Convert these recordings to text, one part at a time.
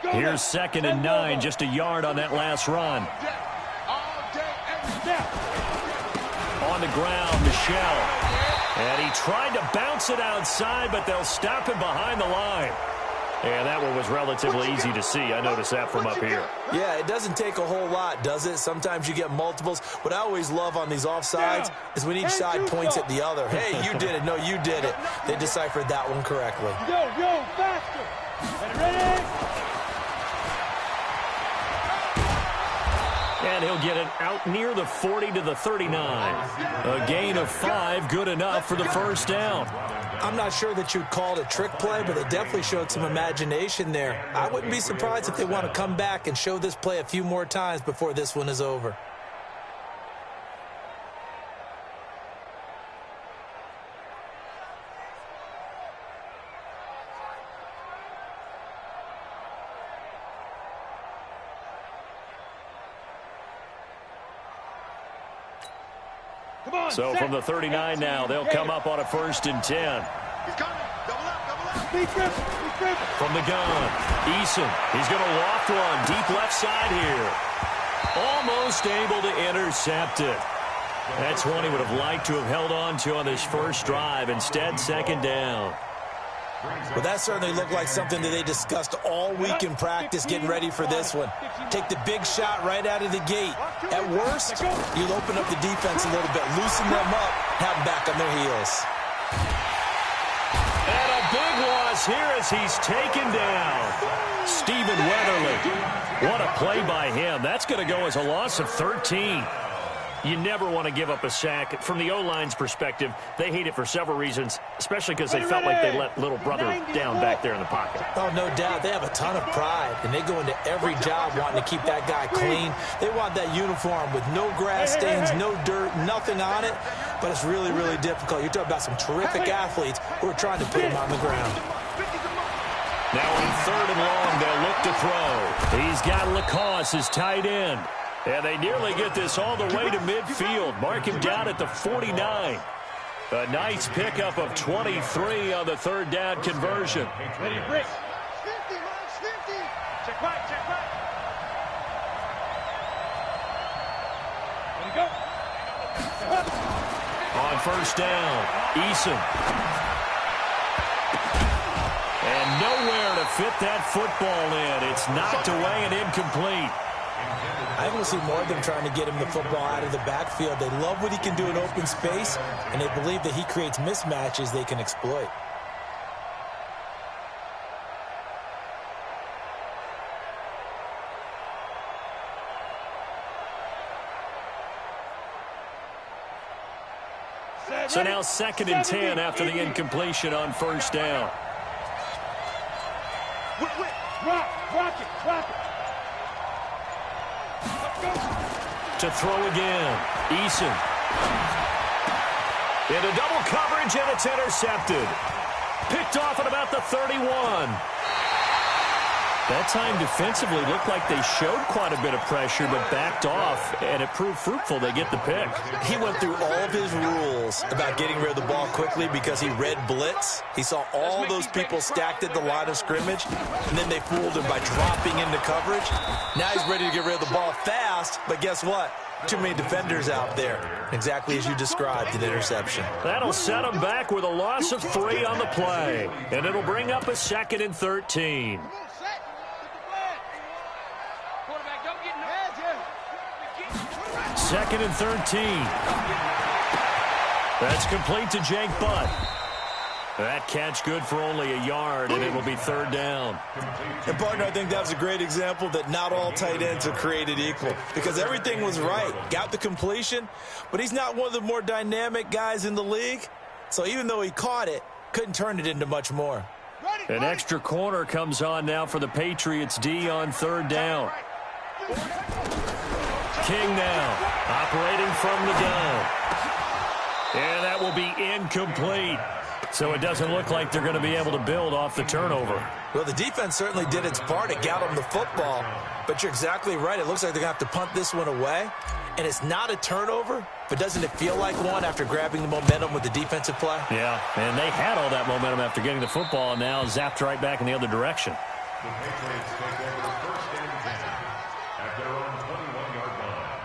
Here's 2nd and 9, just a yard on that last run. On the ground, Michelle. And he tried to bounce it outside, but they'll stop him behind the line. And that one was relatively easy to see. I noticed that from up here. Yeah, it doesn't take a whole lot, does it? Sometimes you get multiples. What I always love on these offsides is when each side points at the other. Hey, you did it. No, you did it. They deciphered that one correctly. Go, faster. Ready? And he'll get it out near the 40 to the 39. A gain of 5, good enough for the first down. I'm not sure that you'd call it a trick play, but they definitely showed some imagination there. I wouldn't be surprised if they want to come back and show this play a few more times before this one is over. So from the 39 now, they'll come up on a 1st and 10. From the gun, Eason. He's going to loft one deep left side here. Almost able to intercept it. That's one he would have liked to have held on to on this first drive. Instead, 2nd down. Well, that certainly looked like something that they discussed all week in practice getting ready for this one. Take the big shot right out of the gate. At worst, you'll open up the defense a little bit, loosen them up, have them back on their heels. And a big loss here as he's taken down. Stephen Weatherly. What a play by him. That's going to go as a loss of 13. You never want to give up a sack. From the O-line's perspective, they hate it for several reasons, especially because they felt like they let little brother down back there in the pocket. Oh, no doubt. They have a ton of pride, and they go into every job wanting to keep that guy clean. They want that uniform with no grass stains, no dirt, nothing on it, but it's really, really difficult. You're talking about some terrific athletes who are trying to put him on the ground. Now on 3rd and long, they'll look to throw. He's got Lacoste, his tight end. And they nearly get this all the way to midfield. Mark him down at the 49. A nice pickup of 23 on the 3rd down conversion. Ready, Brick. 50, Marks, 50. Check back, check back. Ready, go. On 1st down, Eason. And nowhere to fit that football in. It's knocked away and incomplete. I want to see more of them trying to get him the football out of the backfield. They love what he can do in open space, and they believe that he creates mismatches they can exploit. So now 2nd and 10 after the incompletion on 1st down. Rock it. To throw again, Eason. Into double coverage, and it's intercepted. Picked off at about the 31. That time defensively looked like they showed quite a bit of pressure, but backed off, and it proved fruitful. They get the pick. He went through all of his rules about getting rid of the ball quickly because he read blitz. He saw all those people stacked at the line of scrimmage, and then they fooled him by dropping into coverage. Now he's ready to get rid of the ball fast, but guess what? Too many defenders out there. Exactly as you described, an interception. That'll set him back with a loss of 3 on the play, and it'll bring up a 2nd and 13. 2nd and 13. That's complete to Jake Butt. That catch good for only a yard, and it will be 3rd down. And, partner, I think that was a great example that not all tight ends are created equal because everything was right. Got the completion, but he's not one of the more dynamic guys in the league. So even though he caught it, couldn't turn it into much more. An extra corner comes on now for the Patriots D on 3rd down. King now, operating from the gun. And that will be incomplete. So it doesn't look like they're going to be able to build off the turnover. Well, the defense certainly did its part to get them the football. But you're exactly right. It looks like they're going to have to punt this one away. And it's not a turnover, but doesn't it feel like one after grabbing the momentum with the defensive play? Yeah, and they had all that momentum after getting the football and now zapped right back in the other direction. The Patriots take over 1st and 10 at their own 21-yard line.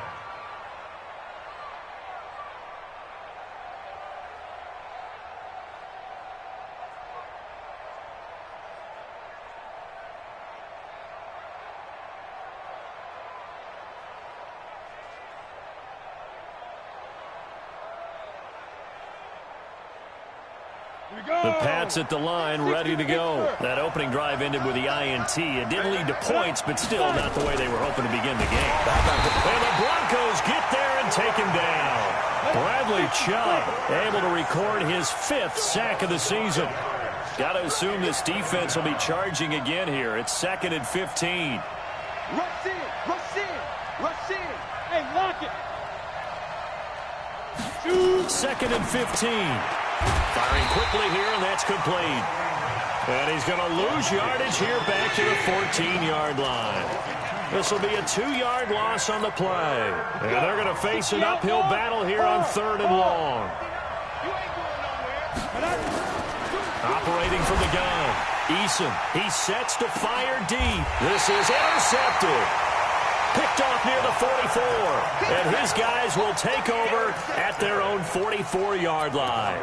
The Pats at the line, ready to go. That opening drive ended with the INT. It didn't lead to points, but still not the way they were hoping to begin the game. And the Broncos get there and take him down. Bradley Chubb able to record his 5th sack of the season. Got to assume this defense will be charging again here. It's 2nd and 15. Rush in, rush in, rush in. Hey, lock it. 2nd and 15. Firing quickly here, and that's complete. And he's going to lose yardage here back to the 14-yard line. This will be a 2-yard loss on the play. And they're going to face an uphill battle here on 3rd and long. Operating from the gun. Eason, he sets to fire deep. This is intercepted. Picked off near the 44. And his guys will take over at their own 44-yard line.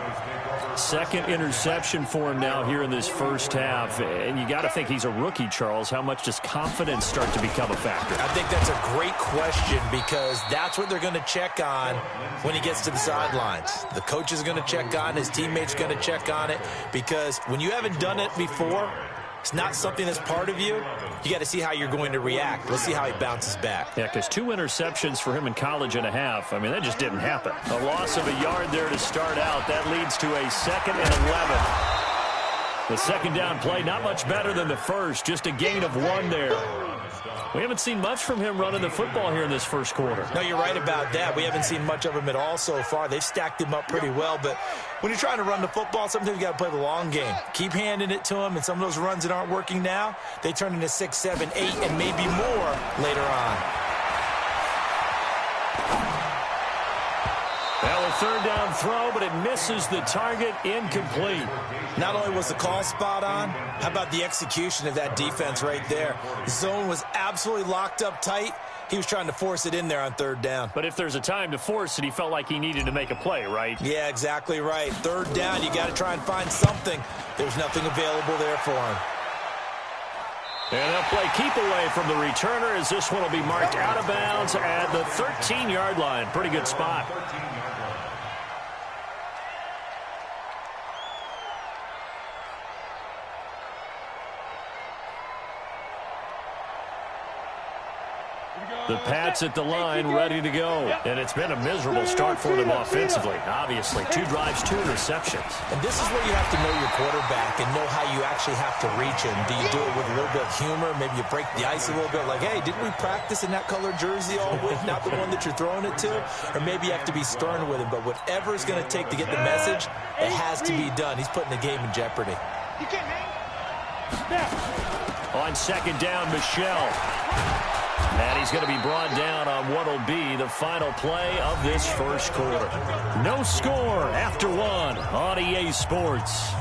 2nd interception for him now here in this first half. And you got to think he's a rookie, Charles. How much does confidence start to become a factor? I think that's a great question because that's what they're going to check on when he gets to the sidelines. The coach is going to check on, his teammates going to check on it, because when you haven't done it before, it's not something that's part of you. You got to see how you're going to react. Let's see how he bounces back. Yeah, because 2 interceptions for him in college and a half. I mean, that just didn't happen. A loss of a yard there to start out. That leads to a 2nd and 11. The 2nd down play, not much better than the first. Just a gain of 1 there. We haven't seen much from him running the football here in this first quarter. No, you're right about that. We haven't seen much of him at all so far. They've stacked him up pretty well, but when you're trying to run the football, sometimes you got to play the long game. Keep handing it to him, and some of those runs that aren't working now, they turn into 6, 7, 8, and maybe more later on. Well, a 3rd down throw, but it misses the target. Incomplete. Not only was the call spot on, how about the execution of that defense right there? The zone was absolutely locked up tight. He was trying to force it in there on 3rd down. But if there's a time to force it, he felt like he needed to make a play, right? Yeah, exactly right. 3rd down, you got to try and find something. There's nothing available there for him. And they'll play keep away from the returner as this one will be marked out of bounds at the 13-yard line. Pretty good spot. The Pats at the line, ready to go. And it's been a miserable start for them offensively. Obviously, 2 drives, 2 interceptions. And this is where you have to know your quarterback and know how you actually have to reach him. Do you do it with a little bit of humor? Maybe you break the ice a little bit, like, hey, didn't we practice in that color jersey all week, not the one that you're throwing it to? Or maybe you have to be stern with him. But whatever it's going to take to get the message, it has to be done. He's putting the game in jeopardy. On 2nd down, Michelle. And he's going to be brought down on what will be the final play of this first quarter. No score after 1 on EA Sports.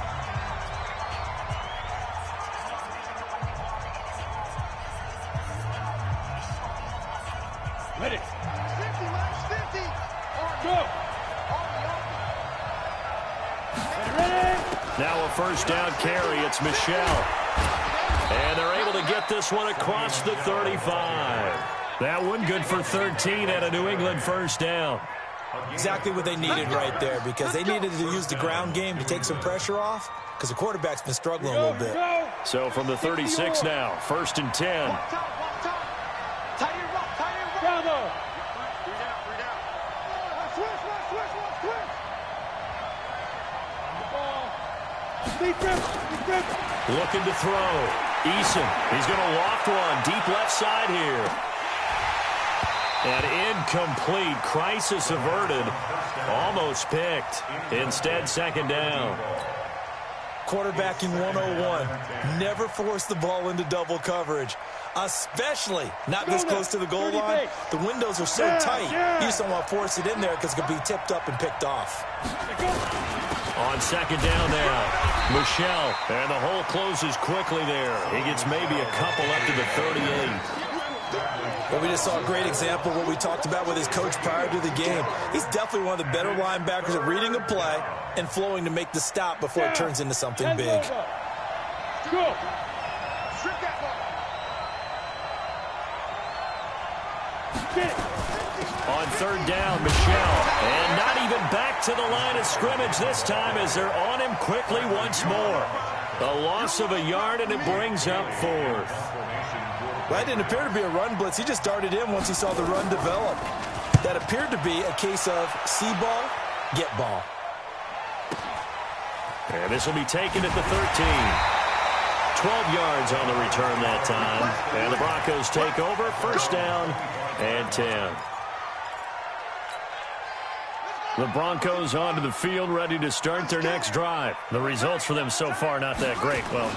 Ready. 50 minus 50. Go. Ready. Now a 1st down carry. It's Michelle. And they're able to get this one across the 35. That one good for 13 and a New England 1st down. Exactly what they needed right there, because they needed to use the ground game to take some pressure off, because the quarterback's been struggling a little bit. So from the 36 now, 1st and 10. Looking to throw. Eason, he's going to loft one deep left side here. And incomplete. Crisis averted. Almost picked. Instead, 2nd down. Quarterbacking 101. Never force the ball into double coverage, especially not this close to the goal line. The windows are so tight, you just don't want to force it in there because it could be tipped up and picked off. On second down now, Michelle, and the hole closes quickly there. He gets maybe a couple up to the 38. Well, we just saw a great example of what we talked about with his coach prior to the game. He's definitely one of the better linebackers at reading a play and flowing to make the stop before it turns into something big. Go. On third down, Michelle. And not even back to the line of scrimmage this time as they're on him quickly once more. A loss of a yard, and it brings up fourth. Well, that didn't appear to be a run blitz. He just darted in once he saw the run develop. That appeared to be a case of see ball, get ball. And this will be taken at the 13. 12 yards on the return that time. And the Broncos take over. First down and 10. The Broncos onto the field, ready to start their next drive. The results for them so far, not that great. Well,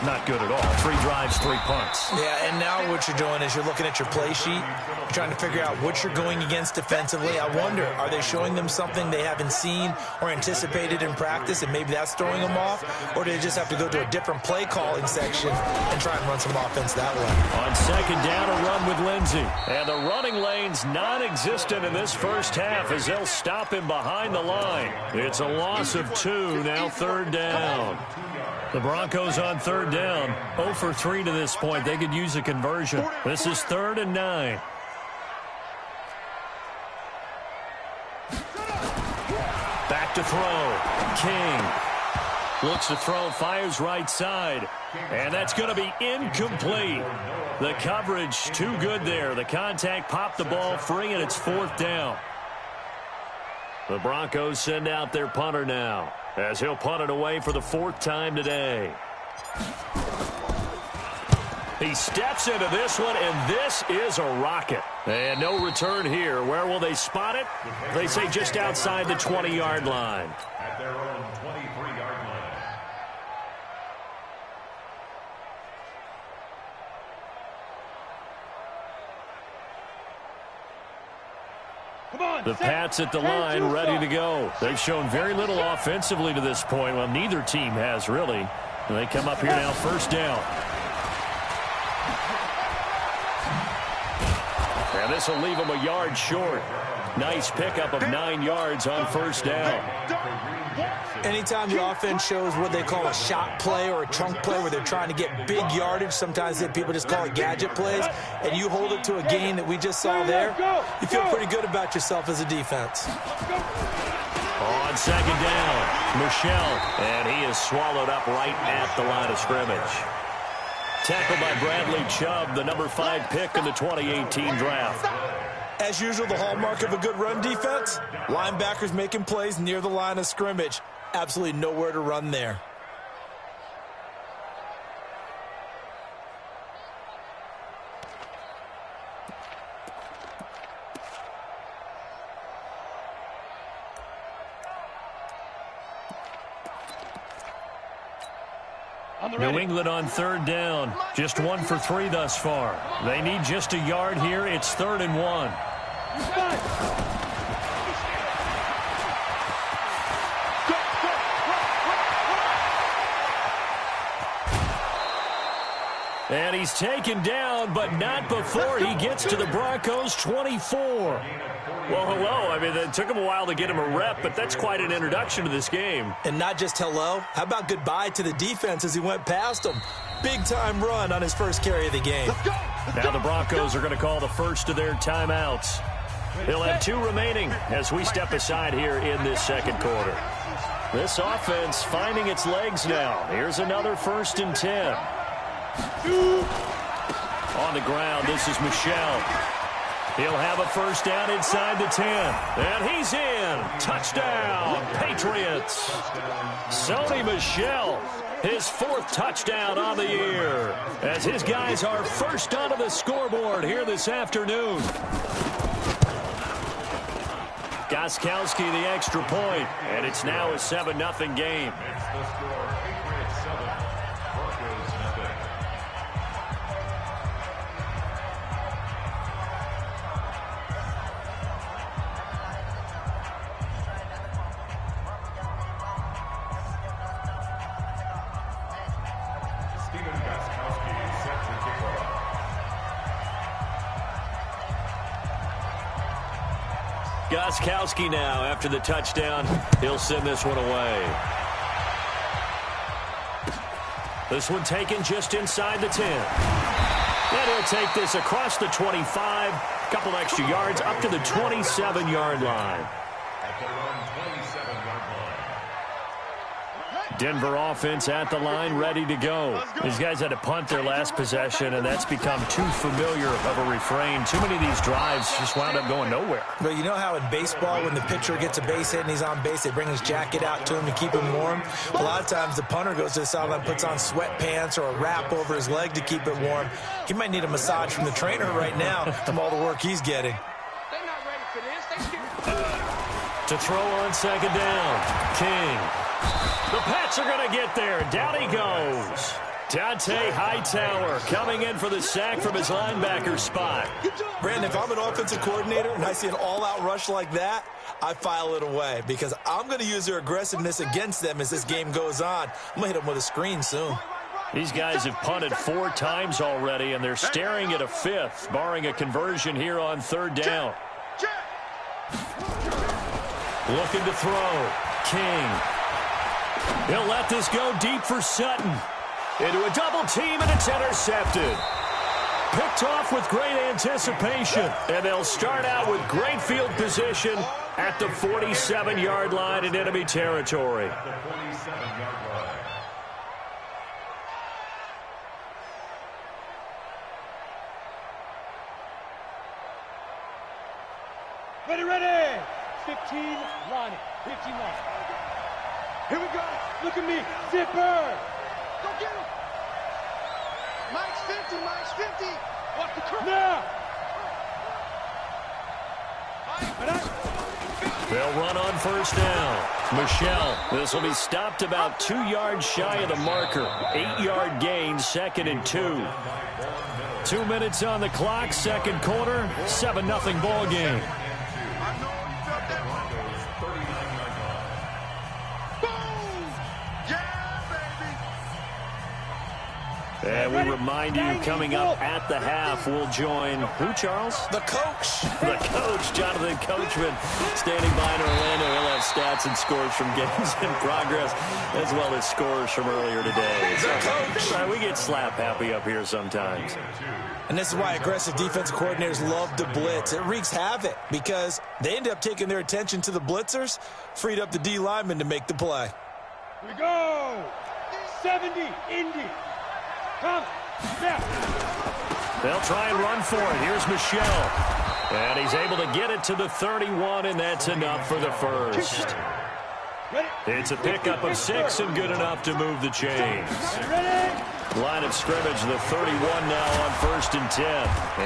not good at all. 3 drives, 3 punts. Yeah, and now what you're doing is you're looking at your play sheet. You're trying to figure out what you're going against defensively. I wonder, are they showing them something they haven't seen or anticipated in practice, and maybe that's throwing them off? Or do they just have to go to a different play calling section and try and run some offense that way? On second down, a run with Lindsey. And the running lane's non-existent in this first half as they'll stop him behind the line. It's a loss of 2, now third down. The Broncos on third down, 0 for 3 to this point. They could use a conversion. This is 3rd and 9. Back to throw. King looks to throw, fires right side. And that's going to be incomplete. The coverage too good there. The contact popped the ball free, and it's 4th down. The Broncos send out their punter now, as he'll punt it away for the 4th time today. He steps into this one, and this is a rocket. And no return here. Where will they spot it? They say just outside the 20-yard line. At their own 23-yard line. The Pats at the line, ready to go. They've shown very little offensively to this point. Well, neither team has, really. And they come up here now, first down. And this will leave them a yard short. Nice pickup of 9 yards on first down. Anytime the offense shows what they call a shot play or a chunk play where they're trying to get big yardage, sometimes people just call it gadget plays, and you hold it to a gain that we just saw there, you feel pretty good about yourself as a defense. On second down, Michelle, and he is swallowed up right at the line of scrimmage. Tackled by Bradley Chubb, the number 5 pick in the 2018 draft. As usual, the hallmark of a good run defense, linebackers making plays near the line of scrimmage. Absolutely nowhere to run there. New England on third down. Just 1 for 3 thus far. They need just a yard here. It's 3rd and 1. And he's taken down, but not before he gets to the Broncos' 24. Well, hello. I mean, it took him a while to get him a rep, but that's quite an introduction to this game. And not just hello. How about goodbye to the defense as he went past him? Big-time run on his first carry of the game. Now the Broncos are going to call the first of their timeouts. They'll have 2 remaining as we step aside here in this second quarter. This offense finding its legs now. Here's another 1st and 10. On the ground, this is Michelle. He'll have a first down inside the 10. And he's in. Touchdown, Patriots. Sony Michel, his 4th touchdown on the year, as his guys are first onto the scoreboard here this afternoon. Gostkowski the extra point, and it's now a 7-0 game. It's the score, Patriots 7, Broncos nothing. Gostkowski now, after the touchdown, he'll send this one away. This one taken just inside the 10. And he'll take this across the 25, a couple extra yards up to the 27-yard line. At their own 27-yard line. Denver offense at the line, ready to go. These guys had to punt their last possession, and that's become too familiar of a refrain. Too many of these drives just wound up going nowhere. But you know how in baseball, when the pitcher gets a base hit and he's on base, they bring his jacket out to him to keep him warm? A lot of times the punter goes to the sideline, puts on sweatpants or a wrap over his leg to keep it warm. He might need a massage from the trainer right now from all the work he's getting. They're not ready for this. To throw on second down, King. The Pats are going to get there. Down he goes. Dante Hightower coming in for the sack from his linebacker spot. Brandon, if I'm an offensive coordinator and I see an all-out rush like that, I file it away because I'm going to use their aggressiveness against them as this game goes on. I'm going to hit them with a screen soon. These guys have punted 4 times already, and they're staring at a 5th, barring a conversion here on third down. Looking to throw. King. He'll let this go deep for Sutton. Into a double team, and it's intercepted. Picked off with great anticipation, and they'll start out with great field position at the 47-yard line in enemy territory. At the 47-yard line. Ready, ready. 15 line it. 15 line. Here we go. Look at me. Zipper. Go get him. Mike's 50. Mike's 50. Watch the curve. Now. They'll run on first down. Michelle. This will be stopped about 2 yards shy of the marker. 8-yard gain, 2nd and 2. 2 minutes on the clock, second quarter, 7-0 ball game. And we remind you, coming up at the half, we'll join who, Charles? The coach. The coach, Jonathan Coachman, standing by in Orlando. He'll have stats and scores from games in progress, as well as scores from earlier today. The coach. We get slap happy up here sometimes. And this is why aggressive defensive coordinators love to blitz. It wreaks havoc because they end up taking their attention to the blitzers, freed up the D linemen to make the play. Here we go. 70, Indy. Come. Now. They'll try and run for it. Here's Michelle. And he's able to get it to the 31, and that's enough for the first. It's a pickup of 6 and good enough to move the chains. Line of scrimmage, the 31 now on 1st and 10.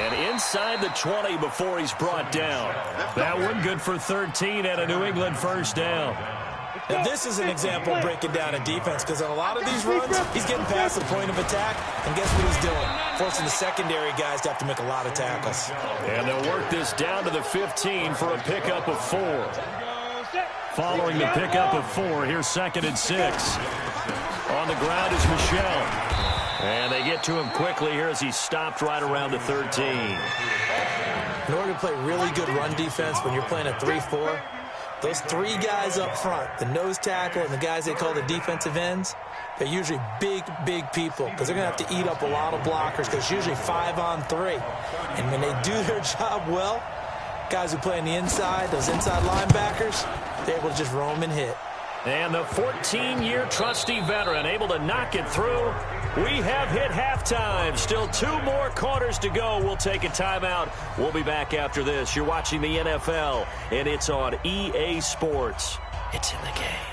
And inside the 20 before he's brought down. That one good for 13 and a New England first down. Now, this is an example of breaking down a defense because in a lot of these runs, he's getting past the point of attack, and guess what he's doing? Forcing the secondary guys to have to make a lot of tackles. And they'll work this down to the 15 for a pickup of 4. Following the pickup of 4, here's 2nd and 6. On the ground is Michelle. And they get to him quickly here as he's stopped right around the 13. In order to play really good run defense when you're playing a 3-4, those 3 guys up front, the nose tackle and the guys they call the defensive ends, they're usually big, big people because they're going to have to eat up a lot of blockers because it's usually 5 on 3. And when they do their job well, guys who play on the inside, those inside linebackers, they're able to just roam and hit. And the 14-year trusty veteran able to knock it through. We have hit halftime. Still 2 more quarters to go. We'll take a timeout. We'll be back after this. You're watching the NFL, and it's on EA Sports. It's in the game.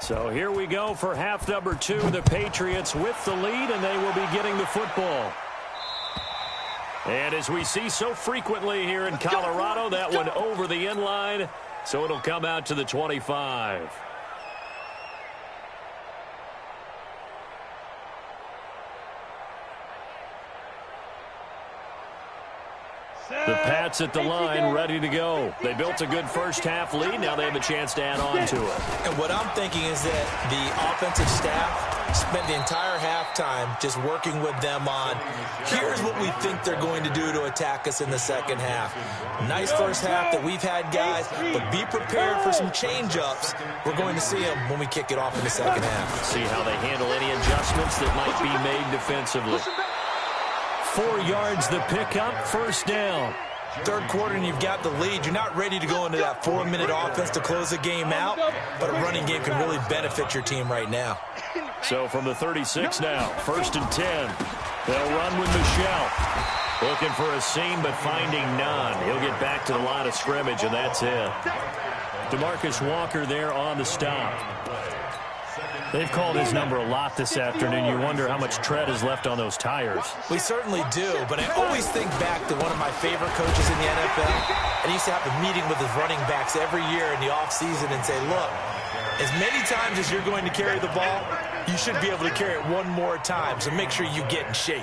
So here we go for half number 2. The Patriots with the lead, and they will be getting the football. And as we see so frequently here in Colorado, that one over the end line, so it'll come out to the 25. The Pats at the line, ready to go. They built a good first-half lead. Now they have a chance to add on to it. And what I'm thinking is that the offensive staff spent the entire halftime just working with them on, here's what we think they're going to do to attack us in the second half. Nice first half that we've had, guys, but be prepared for some change-ups. We're going to see them when we kick it off in the second half. See how they handle any adjustments that might be made defensively. 4 yards the pickup, first down. Third quarter and you've got the lead. You're not ready to go into that 4-minute offense to close the game out, but a running game can really benefit your team right now. So from the 36 now, 1st and 10. They'll run with Michelle. Looking for a seam, but finding none. He'll get back to the line of scrimmage, and that's it. DeMarcus Walker there on the stop. They've called his number a lot this afternoon. You wonder how much tread is left on those tires. We certainly do, but I always think back to one of my favorite coaches in the NFL, and he used to have a meeting with his running backs every year in the offseason and say, look, as many times as you're going to carry the ball, you should be able to carry it one more time, so make sure you get in shape.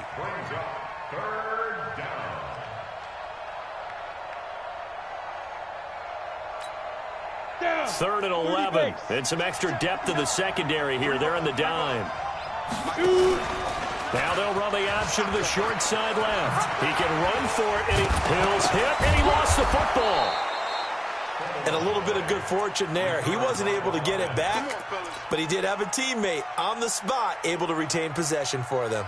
Third and 11. And some extra depth in the secondary here. They're in the dime. Now they'll run the option to the short side left. He can run for it, and Hill's hit, and he lost the football. And a little bit of good fortune there. He wasn't able to get it back, but he did have a teammate on the spot able to retain possession for them.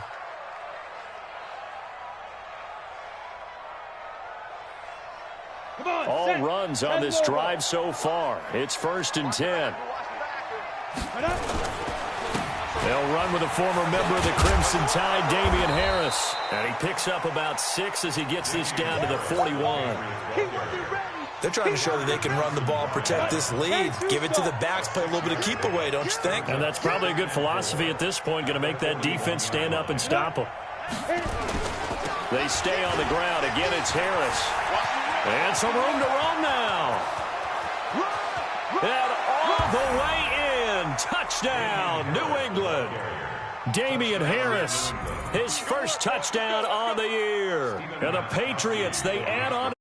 All runs on this drive so far. It's 1st and 10. They'll run with a former member of the Crimson Tide, Damian Harris. And he picks up about 6 as he gets this down to the 41. They're trying to show that they can run the ball, protect this lead, give it to the backs, play a little bit of keep away, don't you think? And that's probably a good philosophy at this point, going to make that defense stand up and stop them. They stay on the ground. Again, it's Harris. And some room to run now. And all the way in. Touchdown, New England. Damian Harris, his first touchdown on the year. And the Patriots, they add on.